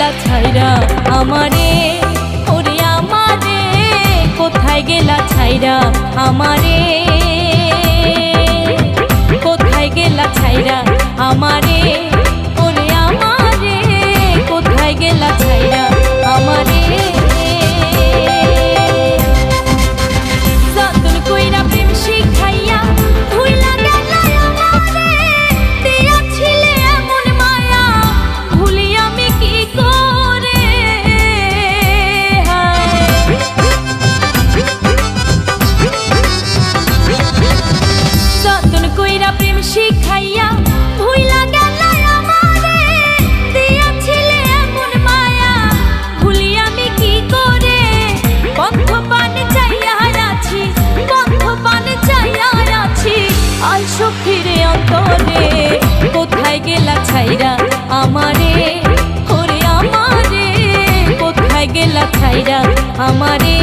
গেলা ছাইরা আমারে, ওরে আমারে কোথায় গেলা ছাইরা আমারে, কোথায় গেলা ছাইরা আমারে, ওরে আমারে কোথায় গেলা ছাইরা আমারে। যতন কইরা প্রেম শিখাইয়া ভুইলা গেলা আমারে, দিয়াছিলে এমন মায়া ভুলি আমি কি করে। যতন কইরা প্রেম শিখাইয়া ভুইলা গেলা আমারে, দিয়াছিলে এমন মায়া ভুলি আমি কি করে। বন্ধ পানে চাইয়া আছি, বন্ধ পানে চাইয়া আছি, আই সখীরে অন্তরে কোথায় গেলা ছাইরা আমারে, ওরে আমারে কোথায় গেলা ছাইরা আমারে।